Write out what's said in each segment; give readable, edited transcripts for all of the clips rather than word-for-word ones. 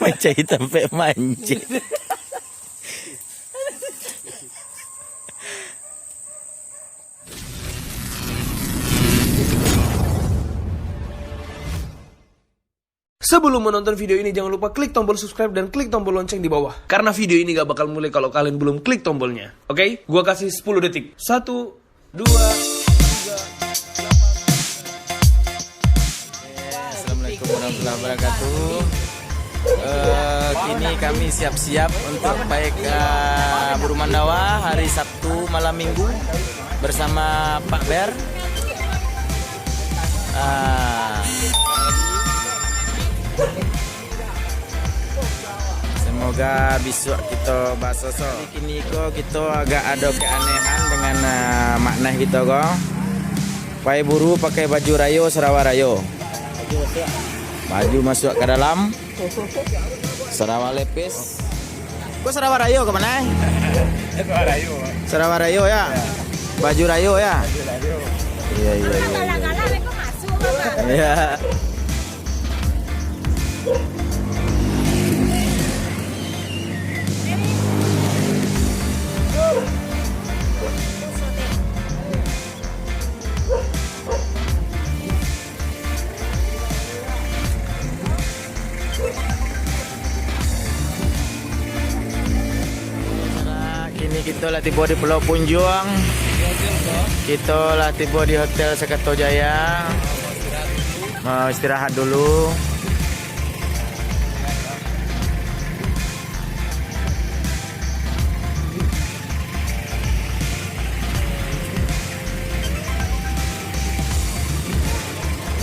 Macam sampai mancing. Sebelum menonton video ini, jangan lupa klik tombol subscribe dan klik tombol lonceng di bawah. Karena video ini gak bakal mulai kalau kalian belum klik tombolnya. Oke? Gua kasih 10 detik. 1, 2, 3, 8. Assalamualaikum warahmatullahi wabarakatuh. Kini kami siap-siap untuk baik buru Mandawa hari Sabtu malam Minggu bersama Pak Ber. Semoga besok kita basoso. Kini kita agak ada keanehan dengan makna kita kok. Pai buru pakai baju rayo Sarawak rayo. Baju masuk ke dalam. Sarawak lepis. Kok Sarawak rayo ke mana? Sarawak rayo. Sarawak rayo ya. Baju rayo ya. Iya. Iya. Kini kita lah tiba di Pulau Punjuang. Kita lah tiba di Hotel Sakato Jaya. Mau istirahat dulu.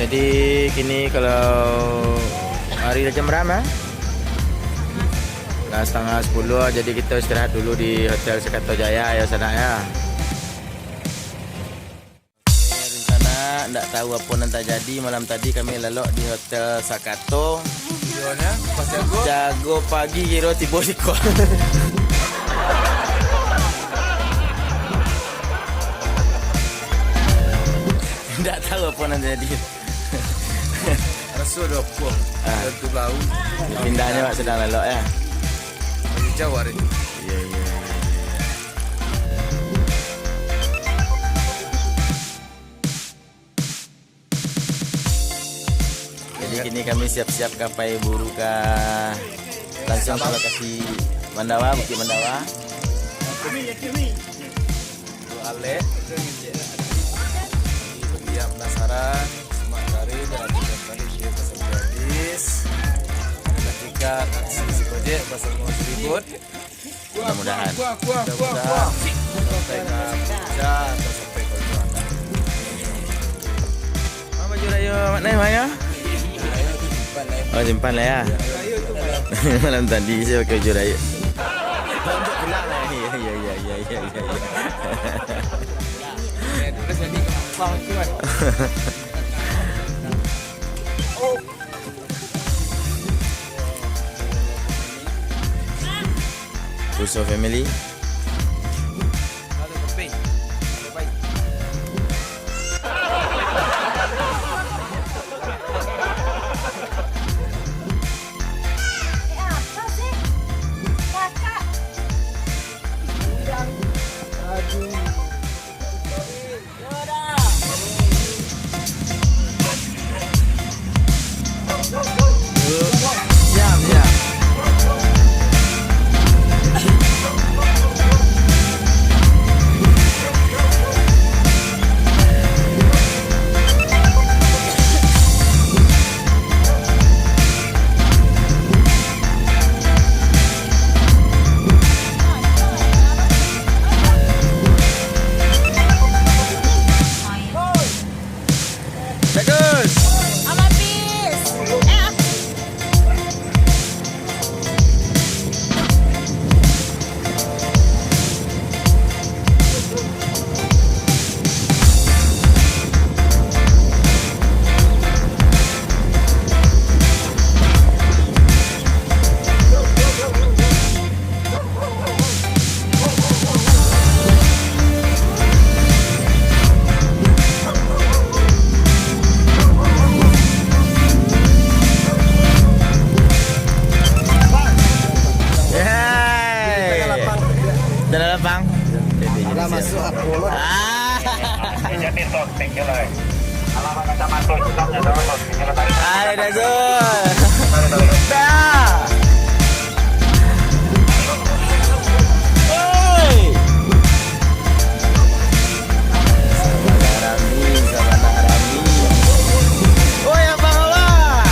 Jadi kini kalau hari jam berapa? Nah, setengah 10, jadi kita istirahat dulu di Hotel Sakato Jaya ya sana ya. Oke, di sana enggak tahu apa nanti jadi. Malam tadi kami lelok di Hotel Sakato. Videonya pas jago pagi kira tiba di kos. Enggak tahu apa nanti jadi. Rasa dah puang. Itu bau. Pindahnya Pak sedang lelok ya. Jauh hari ini. Iya. Jadi kini kami siap-siap kapai buru ke langsung ke lokasi Mandawa, Bukit Mandawa. Ale. Dia penasaran, semak dari dan tadi dia pasal gadis. Ketika taksi Gojek pasal mau ribut. Mudah-mudahan. Sampai ke Puja atau sampai ke Juanda. Baju rayo mana ya? Oh, simpan lah ya. Malam tadi saya pakai baju rayo. Untuk pulang lah. Iya. Russo family. Siap. Ayo dah Zul. Dah. Oi. Sabana Rami. Oi Abang Allah.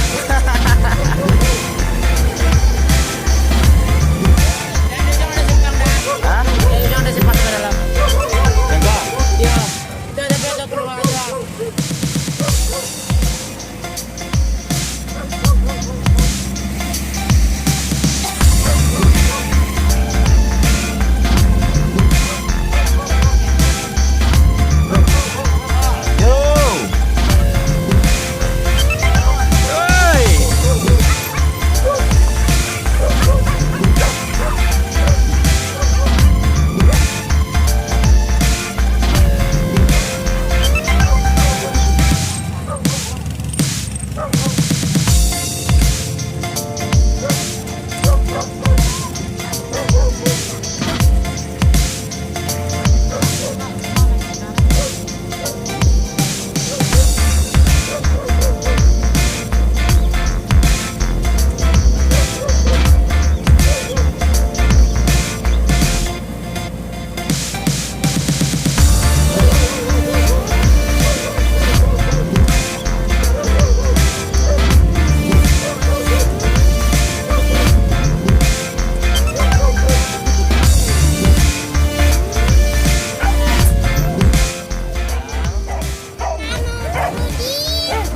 Hah? Jangan disimpan ke dalam. Enggak. Iya. Jangan sampai keluar aja. Yo. Oi.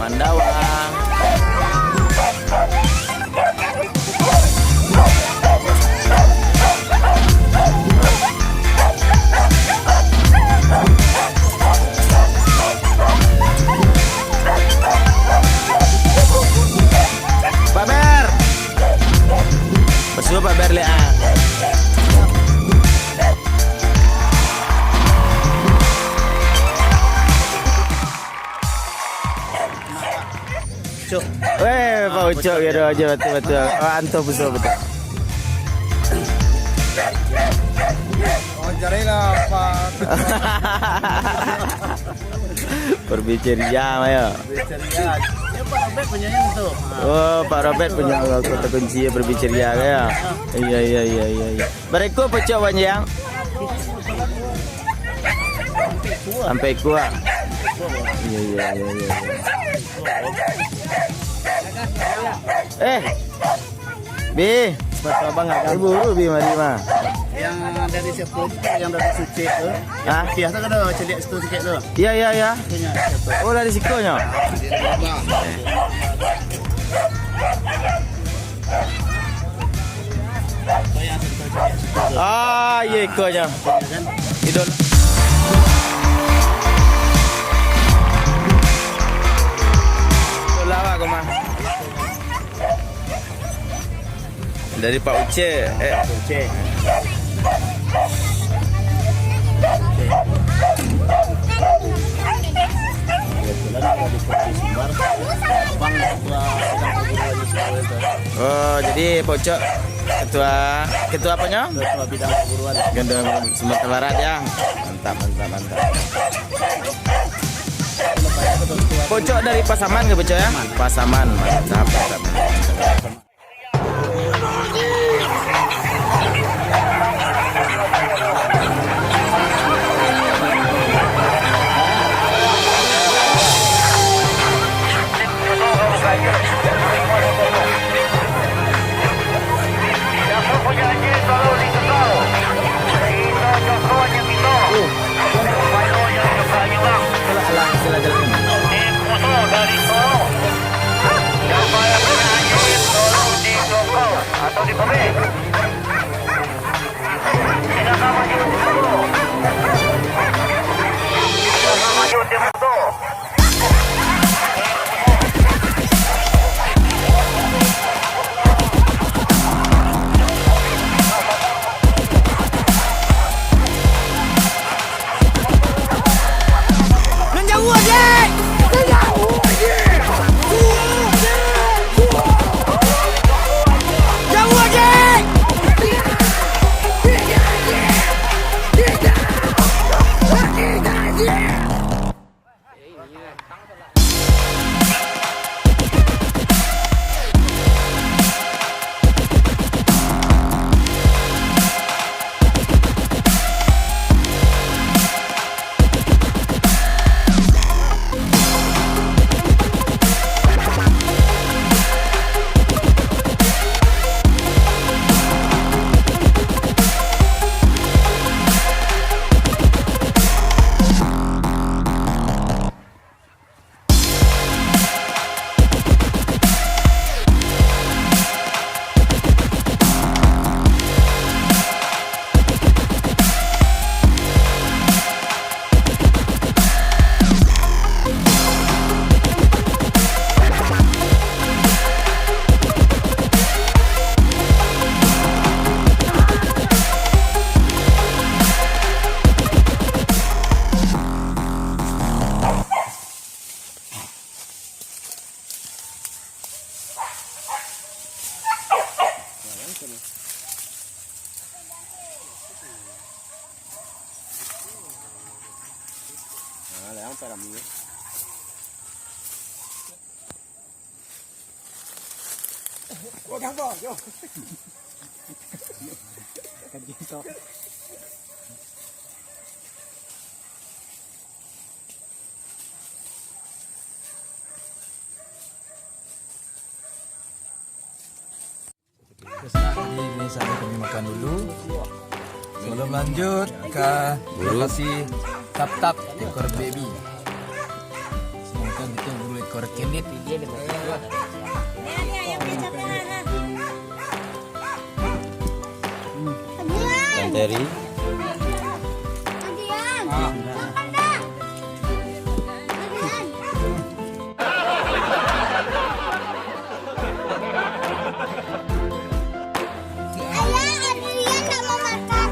Mandawang. Pak Ber. Besul Pak Ber lihat. Weh, Pak Ucok gitu aja betul-betul. Oh, antum betul. Oh, carilah Pak. Berbicara ayo. Ceria. Ya Pak Robert punya yang itu. Oh, Pak Robert punya kota kunci berbicara ya. Iya. Mereka Ucok panjang. Sampai kuat. Iya. Bi, Betul banget kan? buru Bi mari mah. Yang dari siapa yang dari suci itu. Hah? Biasa kan ada celik situ sikit tu. Iya. Punya siapa? Oh, dari sikonya. Ah, iya ikonya. Idol. Lawak kau mah. Dari Pak Uce. Suci. Kebetulan ada di Kota Sumbar. Bang ketua sedang perguruan di Sulawesi itu. Oh, jadi Pak Uce ketua apanya? Ketua bidang perguruan. Gendong Sumatera Barat ya. Mantap. Pocok dari Pasaman ke Pocok ya? Pasaman, mantap. Atau di pabrik. Silakan maju dulu. Silakan maju tim itu. Menjauh aja. Jauh aja. Ini saatnya kami makan dulu. Sebelum lanjut ke lokasi tap-tap ekor baby. Semoga betul bulu ekor kenit. Teri.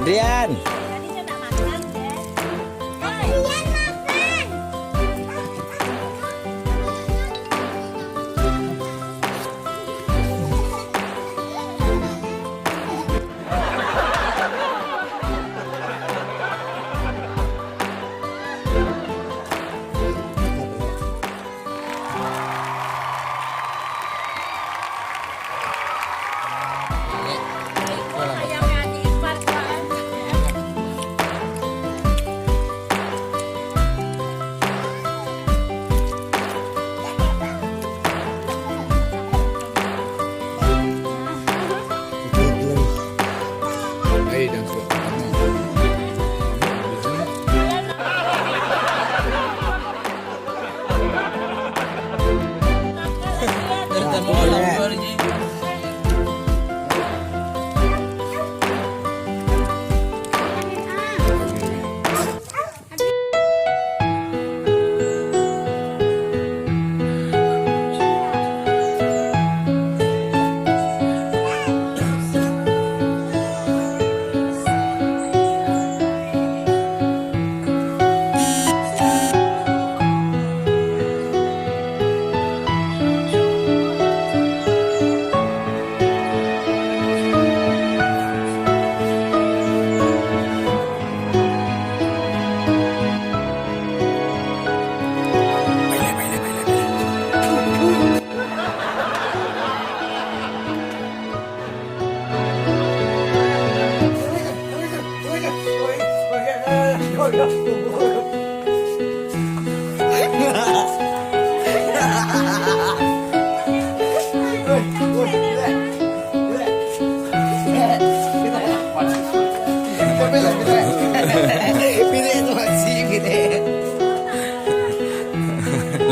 Adrian.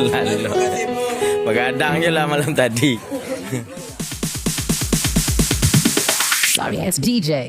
Lalu begadang je lah malam tadi. Sorry, it's DJ.